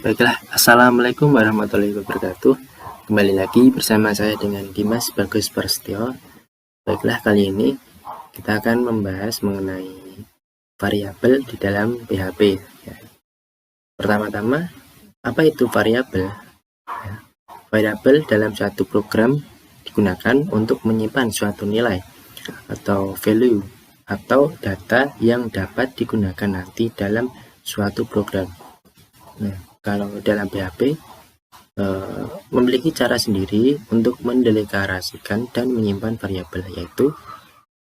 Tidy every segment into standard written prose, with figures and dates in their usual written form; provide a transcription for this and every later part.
Baiklah, Assalamualaikum warahmatullahi wabarakatuh. Kembali lagi bersama saya dengan Dimas Bagus Prasetyo. Baiklah, kali ini kita akan membahas mengenai variabel di dalam PHP. Pertama-tama, apa itu variabel? Variabel dalam suatu program digunakan untuk menyimpan suatu nilai atau value atau data yang dapat digunakan nanti dalam suatu program. Nah, kalau dalam PHP memiliki cara sendiri untuk mendeklarasikan dan menyimpan variabel, yaitu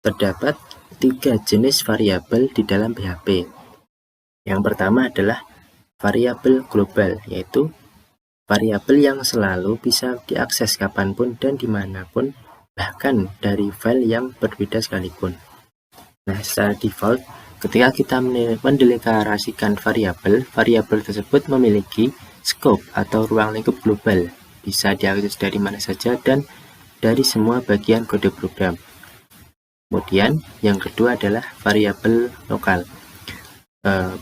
terdapat 3 jenis variabel di dalam PHP. Yang pertama adalah variabel global, yaitu variabel yang selalu bisa diakses kapanpun dan dimanapun, bahkan dari file yang berbeda sekalipun. Nah, secara default, ketika kita mendeklarasikan variabel tersebut memiliki scope atau ruang lingkup global, bisa diakses dari mana saja dan dari semua bagian kode program. Kemudian yang kedua adalah variabel lokal.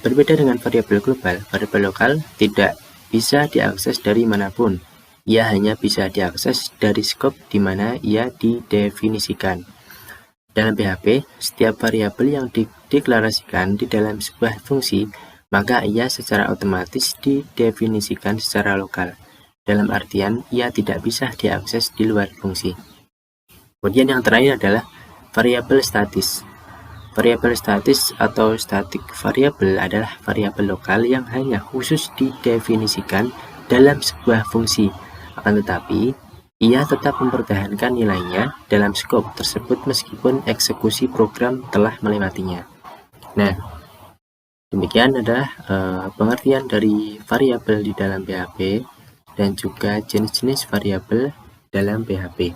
Berbeda dengan variabel global, variabel lokal tidak bisa diakses dari manapun. Ia hanya bisa diakses dari scope di mana ia didefinisikan. Dalam PHP, setiap variabel yang dideklarasikan di dalam sebuah fungsi, maka ia secara otomatis didefinisikan secara lokal. Dalam artian, ia tidak bisa diakses di luar fungsi. Kemudian yang terakhir adalah variabel statis. Variabel statis atau static variable adalah variabel lokal yang hanya khusus didefinisikan dalam sebuah fungsi. Akan tetapi, ia tetap mempertahankan nilainya dalam skop tersebut meskipun eksekusi program telah melewatinya. Nah, demikian adalah pengertian dari variabel di dalam PHP dan juga jenis-jenis variabel dalam PHP.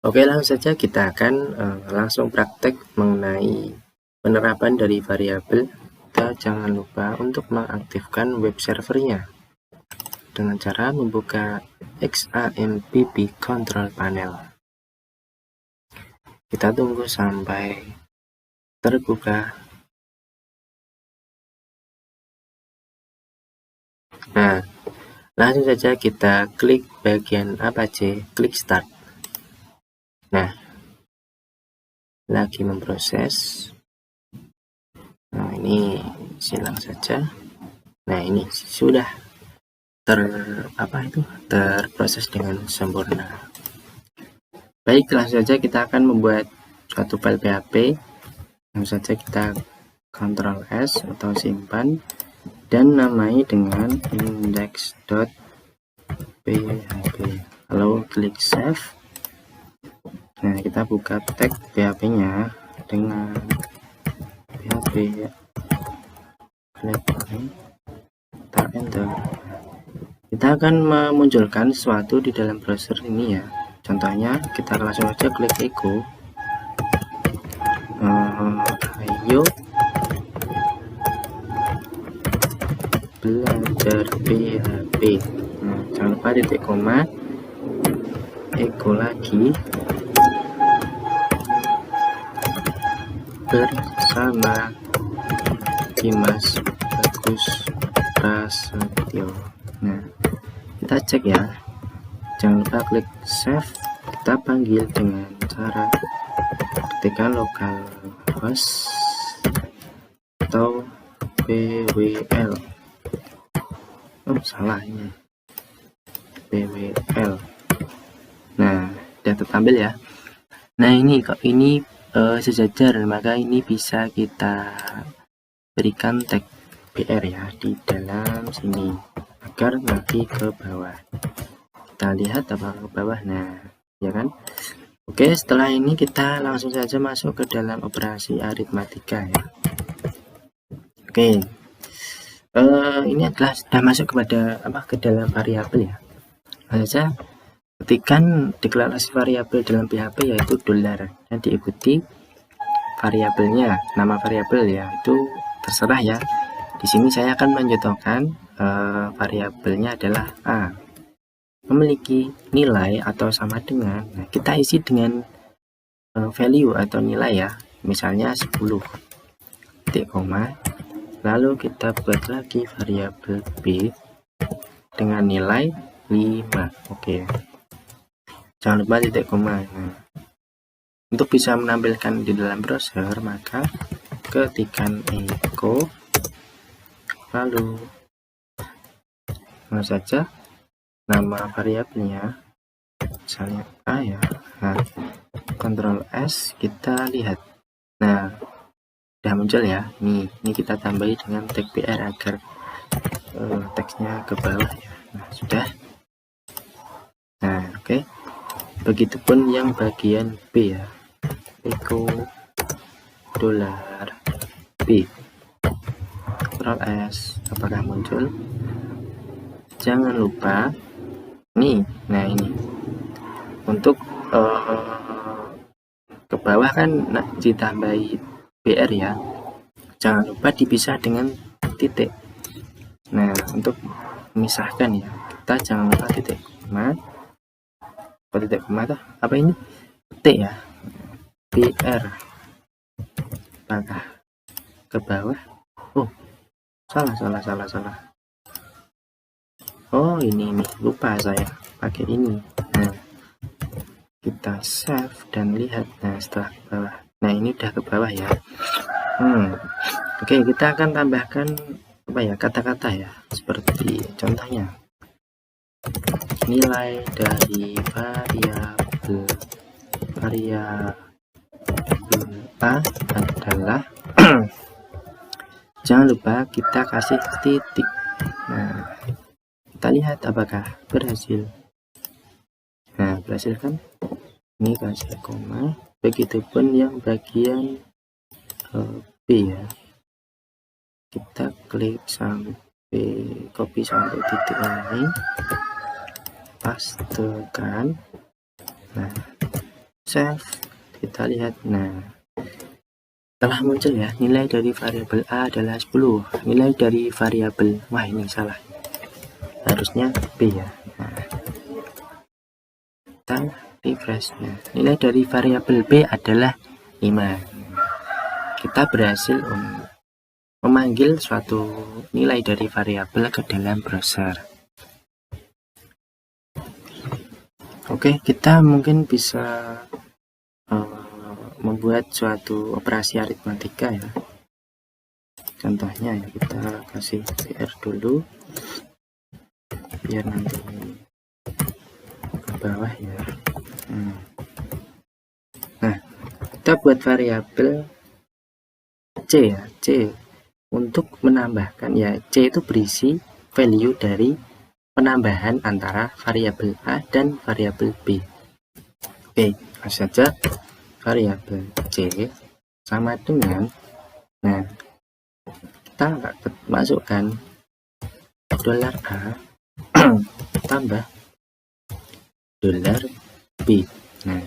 Oke, langsung saja kita akan langsung praktek mengenai penerapan dari variabel. Kita jangan lupa untuk mengaktifkan web servernya dengan cara membuka XAMPP Control Panel. Kita tunggu sampai terbuka. Nah, langsung saja kita klik bagian Apache, klik Start. Nah, lagi memproses. Nah, ini silang saja. Nah, ini sudah terproses dengan sempurna. Baik, langsung saja kita akan membuat suatu file PHP. Langsung saja kita Ctrl S atau simpan dan namai dengan index.php. Lalu klik save. Nah, kita buka tag PHP-nya dengan PHP. Klik enter. Kita akan memunculkan sesuatu di dalam browser ini ya. Contohnya kita langsung aja klik echo. Ayo belajar PHP. Nah, jangan lupa titik koma, echo lagi, bersama Dimas Bagus Prasetyo. Nah, kita cek ya, jangan lupa klik save. Kita panggil dengan cara ketikkan localhost atau pwl. Salah ini, pwl. Nah, sudah tertampil ya. Nah, ini kok ini sejajar, maka ini bisa kita berikan tag BR ya di dalam sini agar nanti ke bawah. Kita lihat apa ke bawah. Nah, ya kan? Oke, setelah ini kita langsung saja masuk ke dalam operasi aritmatika ya. Oke, ini adalah sudah masuk ke dalam variabel ya. Langsung saja ketikkan deklarasi variabel dalam PHP yaitu $, dan diikuti variabelnya, nama variabel ya, itu terserah ya. Di sini saya akan mencontohkan variabelnya adalah A, memiliki nilai atau sama dengan. Nah, kita isi dengan value atau nilai ya, misalnya 10, titik koma, Lalu kita buat lagi variabel B dengan nilai 5. Oke. Jangan lupa titik koma. Nah, untuk bisa menampilkan di dalam browser, maka ketikkan echo, lalu saja nama variabelnya, misalnya A ya. Nah, Ctrl S, kita lihat. Nah, sudah muncul ya. Ini kita tambahi dengan tag PR agar teksnya ke bawah ya. Nah, sudah. Nah, oke. Begitupun yang bagian B ya. Echo $B. Ctrl S, apakah muncul? Jangan lupa nih. Nah, ini untuk ke bawah kan ditambahi BR ya. Jangan lupa dipisah dengan titik. Nah, untuk memisahkan ya, kita jangan lupa titik koma. Titik koma apa ini? T ya. BR. Apakah ke bawah? Oh, salah. Oh, ini lupa saya pakai ini. Nah, kita save dan lihat. Nah, setelah ke bawah. Nah, ini udah ke bawah ya. Oke, kita akan tambahkan apa ya, kata-kata ya, seperti contohnya nilai dari variabel A adalah jangan lupa kita kasih titik. Nah, kita lihat apakah berhasil. Nah, berhasil kan? Ini kasih koma. Begitupun yang bagian B ya. Kita klik sampai copy sampai titik ini, pastekan. Nah, save, kita lihat. Nah, telah muncul ya, nilai dari variabel A adalah 10. Nilai dari variabel, wah ini salah, harusnya B ya. Nah, kita refresh. Nah, nilai dari variabel B adalah 5. Kita berhasil memanggil suatu nilai dari variabel ke dalam browser. Oke, kita mungkin bisa membuat suatu operasi aritmatika ya. Contohnya ya, kita kasih PR dulu biar nanti ke bawah ya. Nah, kita buat variabel C ya, C untuk menambahkan ya. C itu berisi value dari penambahan antara variabel A dan variabel B. Oke, saja variabel C sama dengan, nah, kita masukkan $A tambah $B. Nah,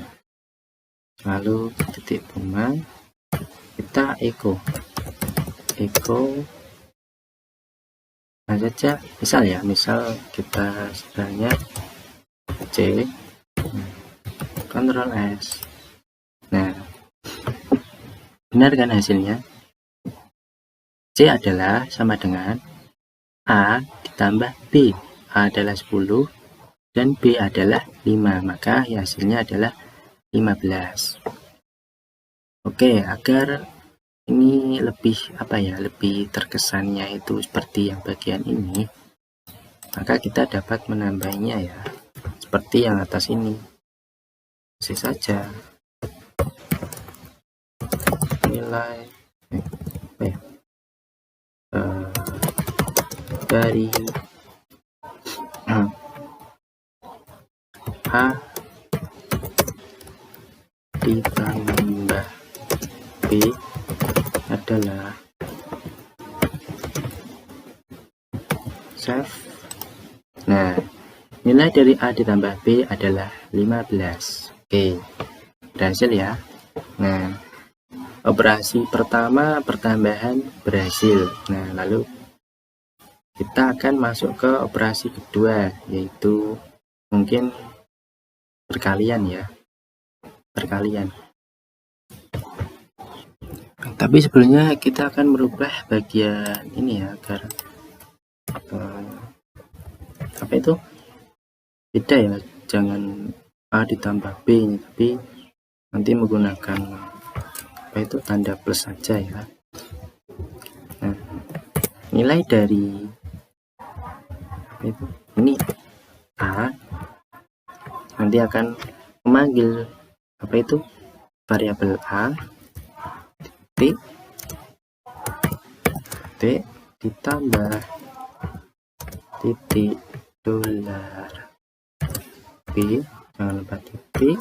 lalu titik koma, kita echo saja, misal kita sebenarnya C, Ctrl S. Nah, benar kan hasilnya? C adalah sama dengan A ditambah B. A adalah 10 dan B adalah 5, maka hasilnya adalah 15. Oke, agar ini lebih lebih terkesannya itu seperti yang bagian ini, maka kita dapat menambahnya ya, seperti yang atas ini. Kasih saja nilai dari A ditambah B adalah, save. Nah, nilai dari A ditambah B adalah 15. Oke, berhasil ya. Nah, operasi pertama pertambahan berhasil. Nah, lalu kita akan masuk ke operasi kedua, yaitu mungkin perkalian ya. Kita Tapi sebelumnya kita akan merubah bagian ini ya, agar apa itu beda ya, jangan A ditambah B, tapi nanti menggunakan apa itu tanda plus saja ya. Nah, nilai dari apa itu ini A nanti akan memanggil apa itu variabel A T ditambah titik dolar B, jangan lupa titik,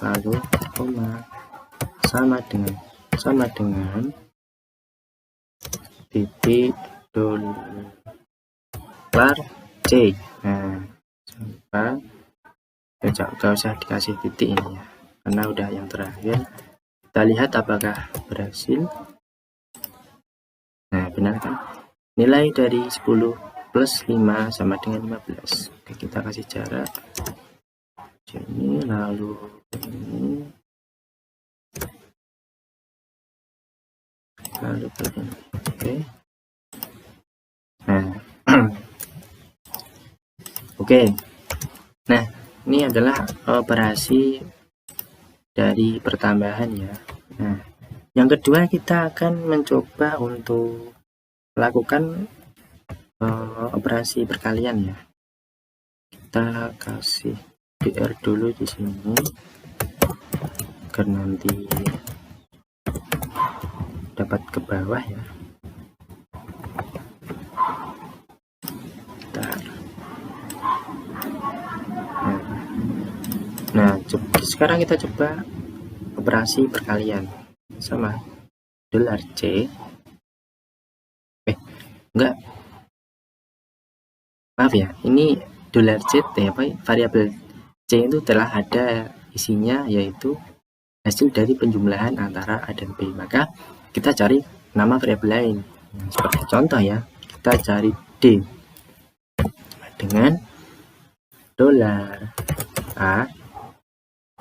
lalu koma, sama dengan titik dolar C. Nah, jangan lupa gak usah dikasih titik ini ya, karena udah yang terakhir. Kita lihat apakah berhasil. Nah, benar kan? Nilai dari 10 plus 5 sama dengan 15. Oke, kita kasih jarak ini, lalu ini, lalu begini. Oke. Nah, oke. Nah, ini adalah operasi dari pertambahan ya. Nah, yang kedua kita akan mencoba untuk melakukan operasi perkalian ya. Kita kasih BR dulu di sini agar nanti dapat ke bawah ya. Nah, sekarang kita coba operasi perkalian sama dolar C. Enggak. Maaf ya, ini dolar C variabel C itu telah ada isinya, yaitu hasil dari penjumlahan antara A dan B. Maka kita cari nama variabel lain. Nah, seperti contoh ya, kita cari D dengan dolar A.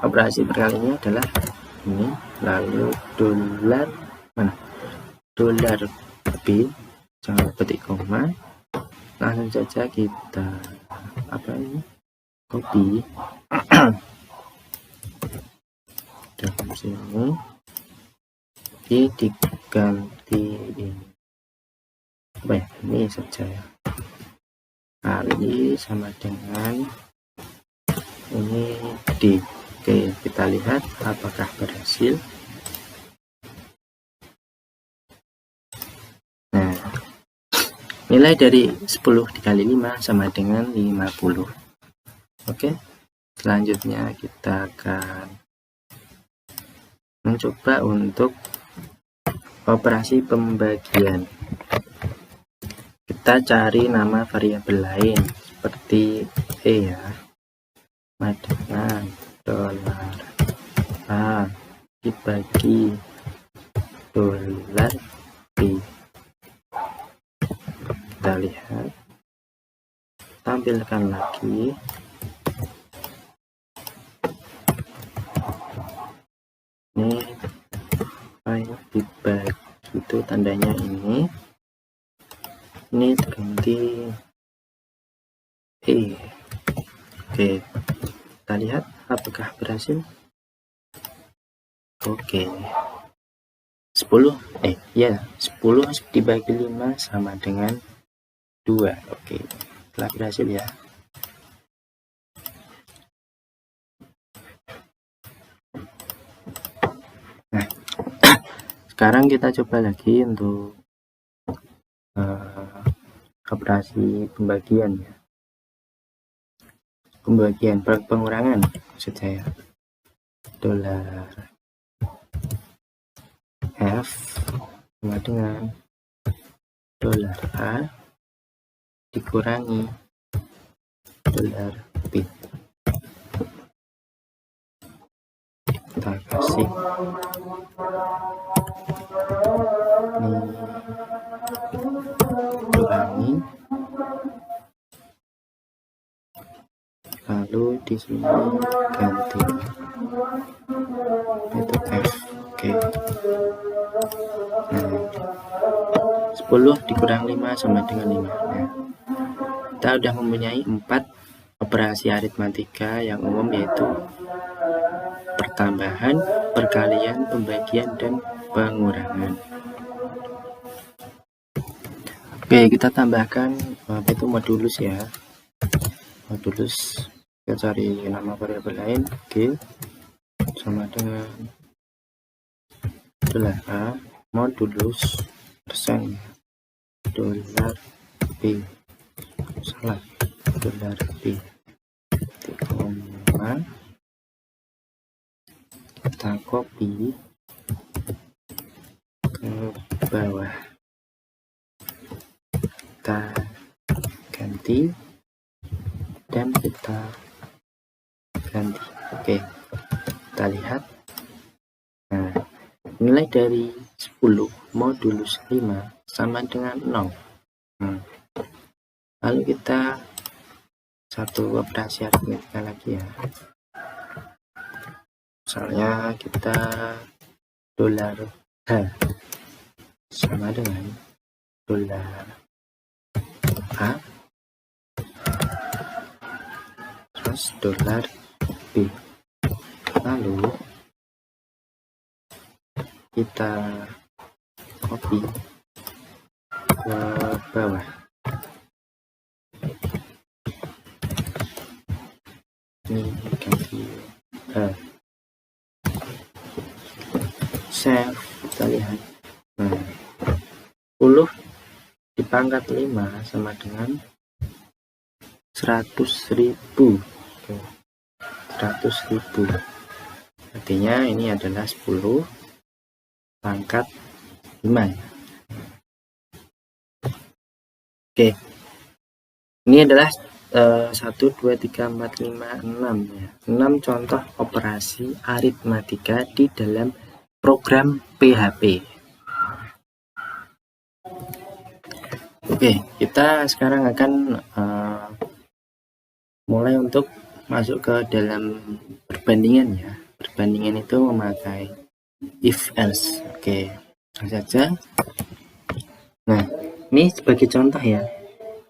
Operasi perkaliannya adalah ini, lalu dolar mana? Dolar B, jangan petik koma. Langsung saja kita copy dalam sini, diganti ini saja ya, kali sama dengan ini D. Oke, kita lihat apakah berhasil. Nah, nilai dari 10 dikali 5 sama dengan 50. Oke, selanjutnya kita akan mencoba untuk operasi pembagian. Kita cari nama variabel lain seperti E ya, dengan dolar A dibagi dolar B. Kita lihat, tampilkan lagi. Ini dibagi itu tandanya ini ganti E. Oke, kita lihat apakah berhasil. Oke, 10 dibagi 5 sama dengan 2. Oke, telah berhasil ya. Nah, sekarang kita coba lagi untuk operasi pembagian ya. Pengurangan maksud saya. Dolar F sama dengan dolar A dikurangi dolar B. Kita kasih ini kurangi, lalu di sini ganti itu F. Oke. Nah, 10 dikurang 5 sama dengan 5. Nah, kita udah mempunyai 4 operasi aritmatika yang umum, yaitu pertambahan, perkalian, pembagian, dan pengurangan. Oke, kita tambahkan apa itu modulus ya. Modulus, kita cari nama variabel lain. Oke, sama dengan dolar A modulus persen dolar B, salah, dolar B, koma, kita copy ke bawah, kita ganti dan kita ganti. Oke, kita lihat. Nah, nilai dari 10 modulus 5 sama dengan 0. Lalu kita satu operasi aritmatika lagi ya. Misalnya kita dolar H sama dengan dolar A terus dolar B. Lalu kita copy ke bawah. Ini ganti save, kita lihat. Nah, 10 dipangkat 5 sama dengan 100.000. 100.000. Artinya ini adalah 10 pangkat 5 ya. Oke, ini adalah 1, 2, 3, 4, 5, 6 ya. 6 contoh operasi aritmatika di dalam program PHP. Oke, kita sekarang akan mulai untuk masuk ke dalam perbandingan ya. Perbandingan itu memakai if else. Oke, langsung saja. Nah, ini sebagai contoh ya.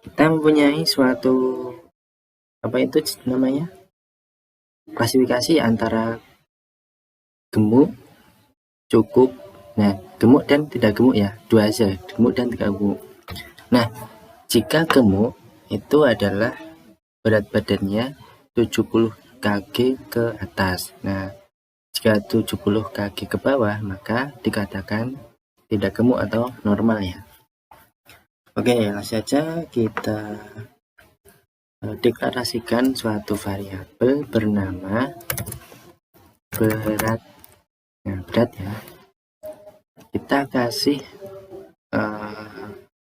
Kita mempunyai suatu apa itu namanya? Klasifikasi antara gemuk, cukup. Nah, gemuk dan tidak gemuk ya. Dua aja, gemuk dan tidak gemuk. Nah, jika gemuk itu adalah berat badannya 70 kg ke atas. Nah, jika 70 kg ke bawah, maka dikatakan tidak gemuk atau normal ya. Oke, langsung saja kita deklarasikan suatu variabel bernama berat. Nah, berat ya. Kita kasih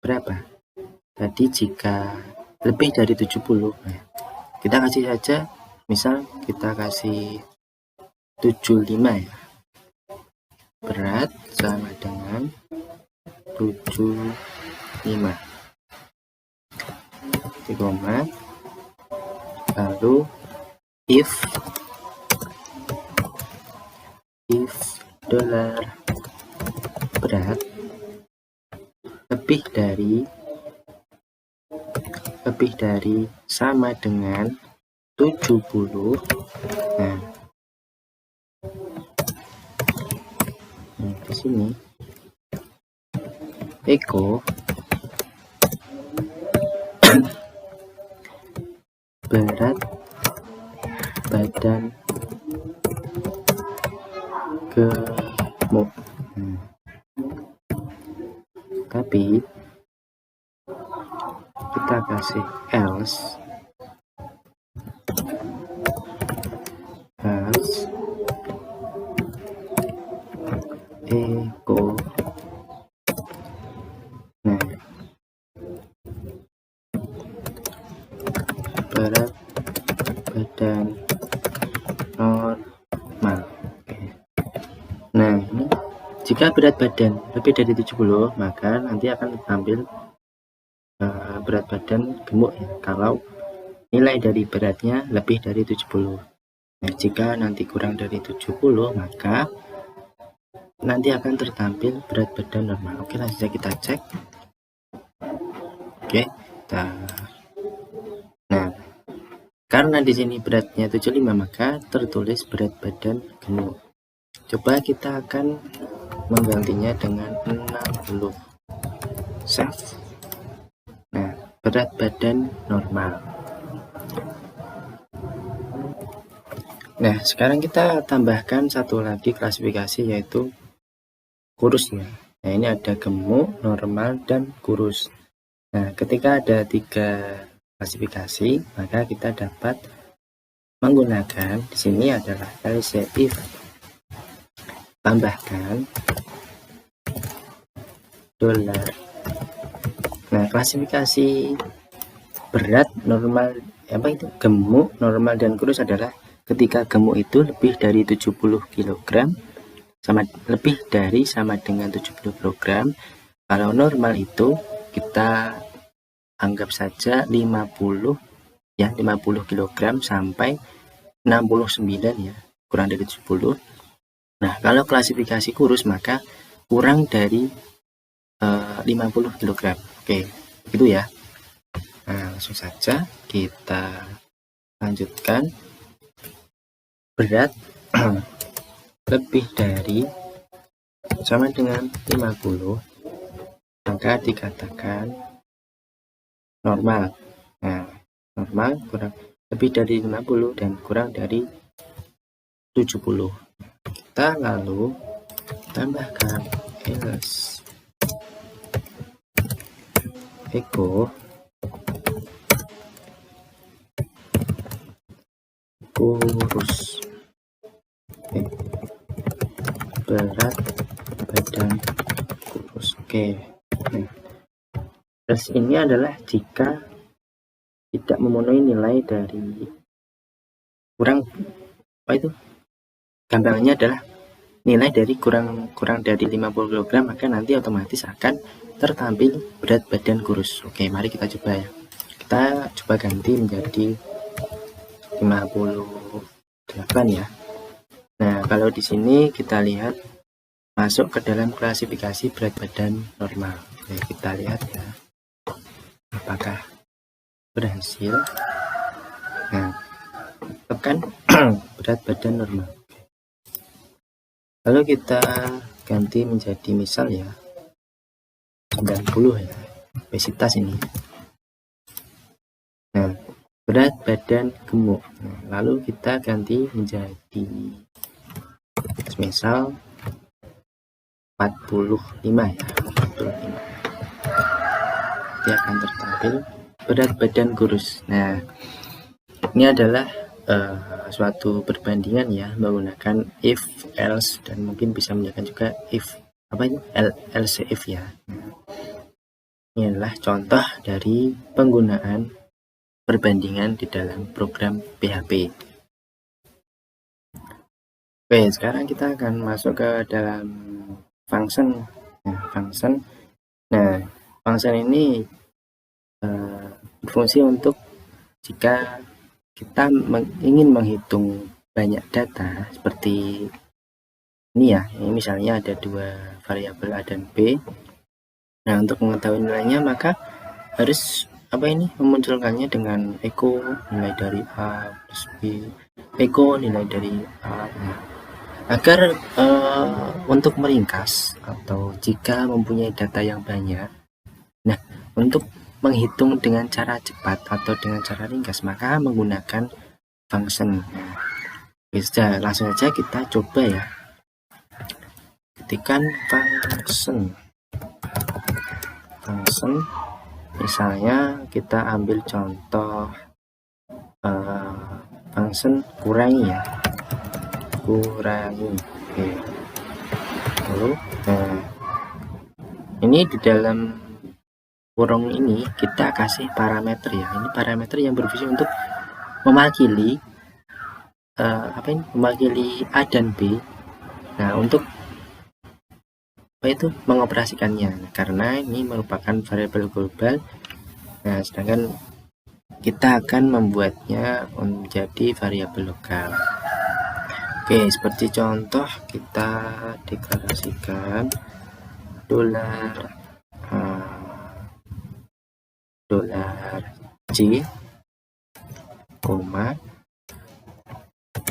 berapa? Tadi jika lebih dari 70, nah, kita kasih saja, misal kita kasih 75 ya. Berat sama dengan 75. Koma, lalu if dolar berat lebih dari sama dengan 70. Nah, di sini echo berat badan gemuk. Tapi kita kasih else echo. Nah, berat badan normal. Oke. Nah, ini jika berat badan lebih dari 70, maka nanti akan tampil berat badan gemuk ya, kalau nilai dari beratnya lebih dari 70. Nah, jika nanti kurang dari 70, maka nanti akan tertampil berat badan normal. Oke, langsung saja kita cek. Oke, nah, karena di sini beratnya 75, maka tertulis berat badan gemuk. Coba kita akan menggantinya dengan 60. Save. Nah, berat badan normal. Nah, sekarang kita tambahkan satu lagi klasifikasi, yaitu kurusnya. Nah, ini ada gemuk, normal, dan kurus. Nah, ketika ada 3 klasifikasi, maka kita dapat menggunakan di sini adalah else if, tambahkan $. Nah, klasifikasi berat, normal, gemuk, normal, dan kurus adalah ketika gemuk itu lebih dari 70 kg, lebih dari sama dengan 70 kg. Kalau normal itu kita anggap saja 50 kg sampai 69 ya, kurang dari 70. Nah, kalau klasifikasi kurus maka kurang dari 50 kg. Oke, itu ya. Nah, langsung saja kita lanjutkan. Berat lebih dari sama dengan 50, maka dikatakan normal. Nah, normal kurang lebih dari 50 dan kurang dari 70. Kita lalu tambahkan else echo kurus, berat badan kurus. Oke. Nah, terus ini adalah jika tidak memenuhi nilai dari gampangnya adalah nilai dari kurang dari 50 kg, maka nanti otomatis akan tertampil berat badan kurus. Oke, mari kita coba ya. Kita coba ganti menjadi 58 ya. Nah, kalau di sini kita lihat masuk ke dalam klasifikasi berat badan normal. Oke, kita lihat ya, apakah berhasil. Nah, tekan berat badan normal. Lalu kita ganti menjadi misal ya 90 ya, obesitas ini. Nah, berat badan gemuk. Nah, lalu kita ganti menjadi misal 45 ya, 45. Dia akan tertampil berat badan kurus. Nah, ini adalah suatu perbandingan ya, menggunakan if, else, dan mungkin bisa menggunakan juga if, else if ya. Ini adalah contoh dari penggunaan perbandingan di dalam program PHP. Oke, sekarang kita akan masuk ke dalam function. Nah, function ini berfungsi untuk jika kita ingin menghitung banyak data seperti ini ya. Ini misalnya ada 2 variabel A dan B. Nah, untuk mengetahui nilainya maka harus memunculkannya dengan echo nilai dari A plus B, echo nilai dari A. Nah, agar untuk meringkas atau jika mempunyai data yang banyak, nah, untuk menghitung dengan cara cepat atau dengan cara ringkas maka menggunakan function. Nah, bisa langsung saja kita coba ya, ketikkan function. Misalnya kita ambil contoh function kurangi ya, kurangi. Oke. Lalu ini di dalam kurung ini kita kasih parameter ya. Ini parameter yang berfungsi untuk mewakili mewakili A dan B. Nah, untuk mengoperasikannya, karena ini merupakan variabel global. Nah, sedangkan kita akan membuatnya menjadi variabel lokal. Oke, seperti contoh kita deklarasikan dolar C, koma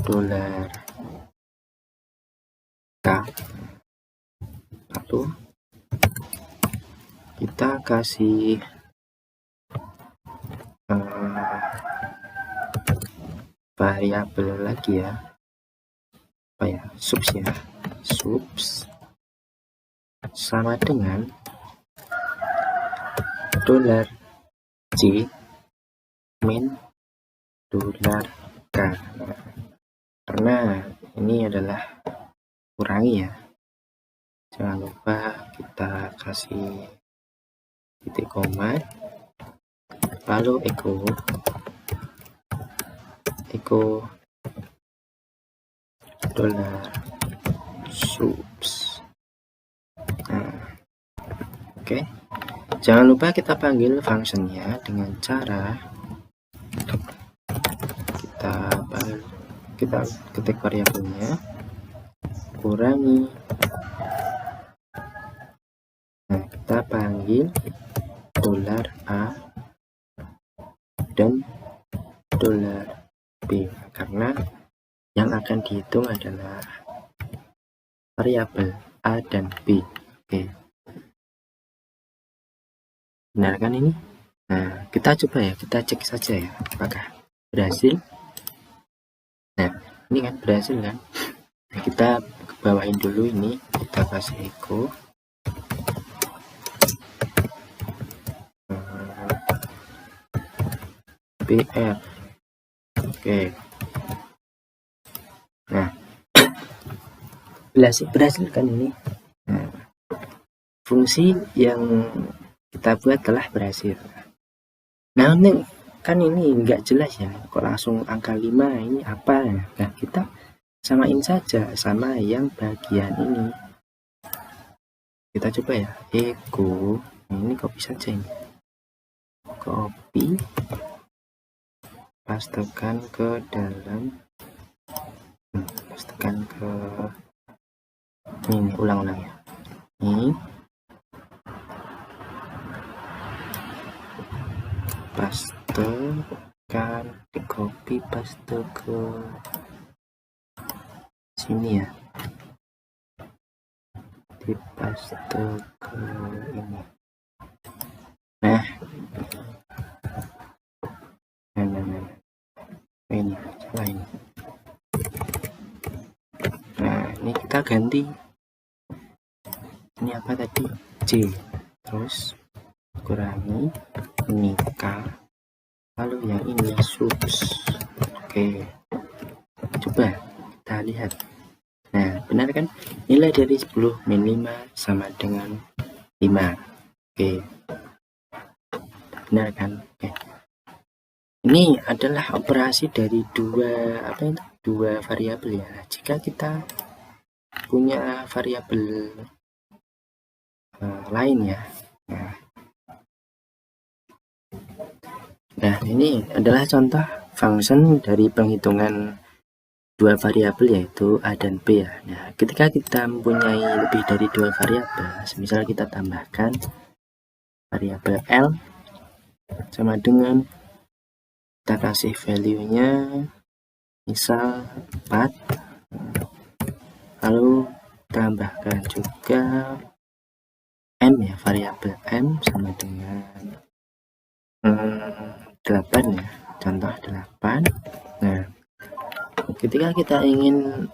dolar K, lalu kita kasih variabel lagi ya, apa ya, subs ya, subs sama dengan dolar C min dolar K. Karena ini adalah kurangi ya, jangan lupa kita kasih titik koma, lalu echo dolar subs. Oke. Jangan lupa kita panggil fungsinya dengan cara kita ketik variabelnya kurangi. Nah, kita panggil dolar A dan dolar B karena yang akan dihitung adalah variabel A dan B. Oke. Benar kan ini? Nah, kita coba ya, kita cek saja ya apakah berhasil. Nah, ini kan berhasil kan? Nah, kita bawain dulu ini, kita kasih echo BR. Oke. Nah, berhasil kan ini? Nah, fungsi yang kita buat telah berhasil. Nah, kan ini nggak jelas ya, kok langsung angka 5 ini apa? Nah, kita samain saja sama yang bagian ini. Kita coba ya, echo, ini copy saja ini. Copy, pastekan ke dalam, pastekan ke ini, ulang-ulang ya. Ini pastekan, di copy, paste ke sini ya, dipaste ke ini. Nah, ini salah ini. Nah, ini kita ganti, ini apa tadi, C, terus kurangi ini K, lalu yang ini subs. Oke, coba kita lihat. Nah, benar kan, nilai dari 10 min 5 sama dengan 5. Oke, benar kan? Oke. Ini adalah operasi dari dua variabel ya. Jika kita punya variabel lain ya. Nah, ini adalah contoh function dari penghitungan dua variabel yaitu A dan B ya. Nah, ketika kita mempunyai lebih dari dua variabel, misal kita tambahkan variabel L sama dengan, kita kasih value-nya misal 4, lalu tambahkan juga M ya, variabel M sama dengan 8 ya, contoh 8. Nah, ketika kita ingin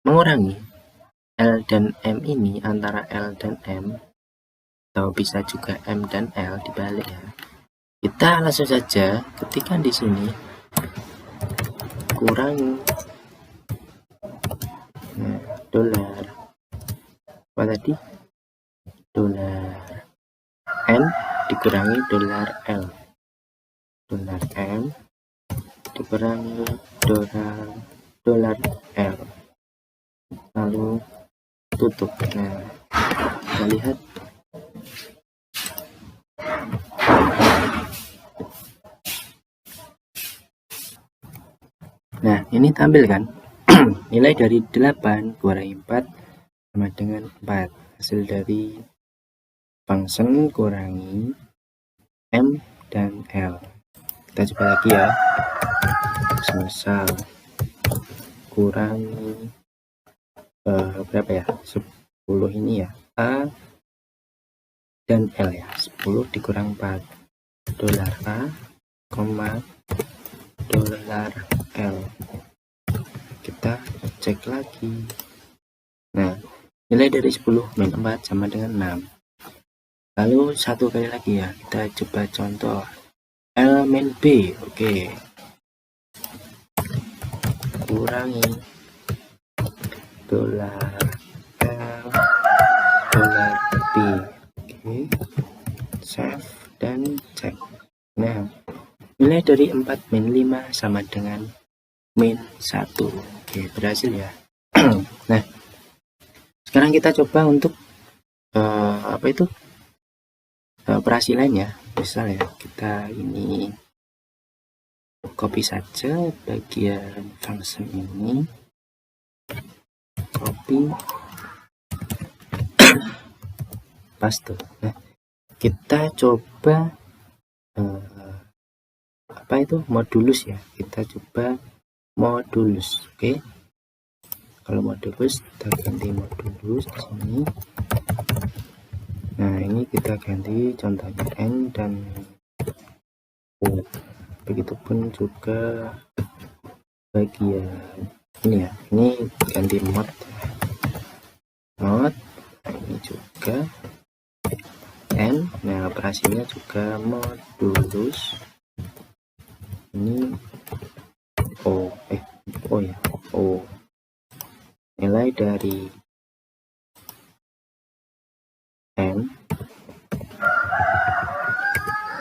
mengurangi L dan M ini, antara L dan M, atau bisa juga M dan L dibalik ya, kita langsung saja ketikkan di sini kurangi dolar apa tadi, dolar N dikurangi dolar L, dolar M dikurangi dolar L, lalu tutup. Nah, kita lihat. Nah, ini tampil kan nilai dari 8 kurangi 4 sama dengan 4. Hasil dari function kurangi M dan L. Kita coba lagi ya. Semisal kurangi berapa ya? 10 ini ya. A dan L ya. 10 dikurang 4. Dolar A, dolar L. Kita cek lagi. Nah, nilai dari 10 min 4 sama dengan 6. Lalu satu kali lagi ya, kita coba contoh L min B. Oke. Kurangi dolar L, dolar B. Oke. Save dan cek. Nah, nilai dari 4 min 5 sama dengan min 1. Oke, berhasil ya. Nah, sekarang kita coba untuk operasi lain ya. Misal ya, kita ini copy saja bagian function ini, copy, paste. Nah, kita coba modulus ya. Kita coba modulus. Oke. Kalau modulus kita ganti modulus di sini. Nah, ini kita ganti contohnya N dan O. Begitupun juga bagian ini ya. Ini ganti mod. Nah, ini juga N. Nah, operasinya juga modulus. Ini O. Nilai dari N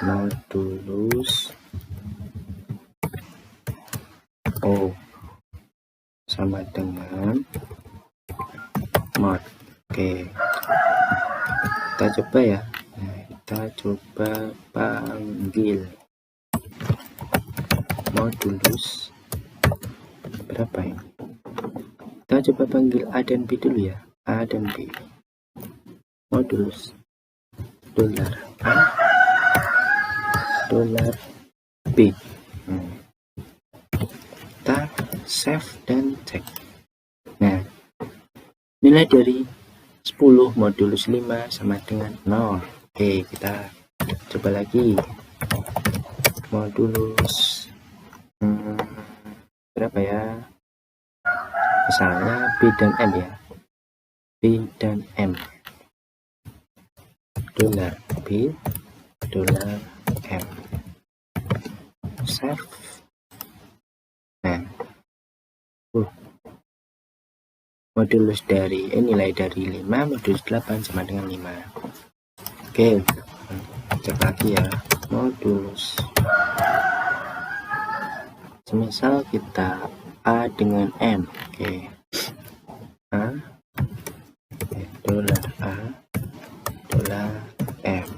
modulus O sama dengan mod. Oke, kita coba ya. Nah, kita coba panggil modulus berapa ini? Kita coba panggil A dan B dulu ya. A dan B. Modulus dolar A, dolar B. Kita save dan cek. Nah, nilai dari 10 modulus 5 sama dengan 0. Oke, kita coba lagi. Modulus berapa ya? Misalnya B dan M ya. B dan M. Dolar B, dolar M. Save. Nah, modulus dari nilai dari 5 modulus 8 sama dengan 5. Oke, cek lagi ya. Modulus, semisal kita A dengan M. Oke, A, dolar A, dolar M.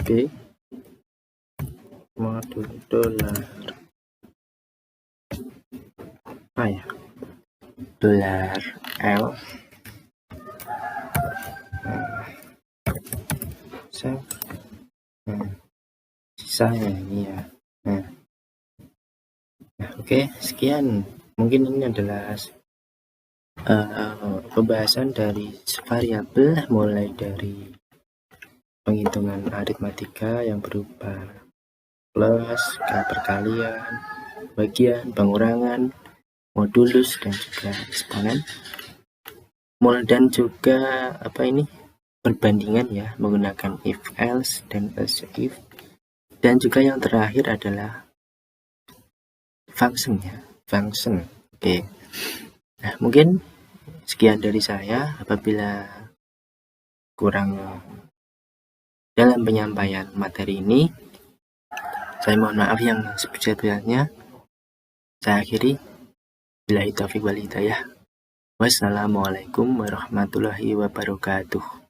Oke, modul dolar apa ya? Dolar L. Sisanya ini ya. Nah, oke, sekian. Mungkin ini adalah pembahasan dari variabel, mulai dari penghitungan aritmatika yang berupa plus, perkalian, bagian, pengurangan, modulus, dan juga eksponen, dan juga perbandingan ya, menggunakan if else dan else if, dan juga yang terakhir adalah function. Oke. Nah, mungkin sekian dari saya. Apabila kurang dalam penyampaian materi ini, saya mohon maaf yang sebesar-besarnya. Saya akhiri. Billahi taufiq wal hidayah. Wassalamualaikum warahmatullahi wabarakatuh.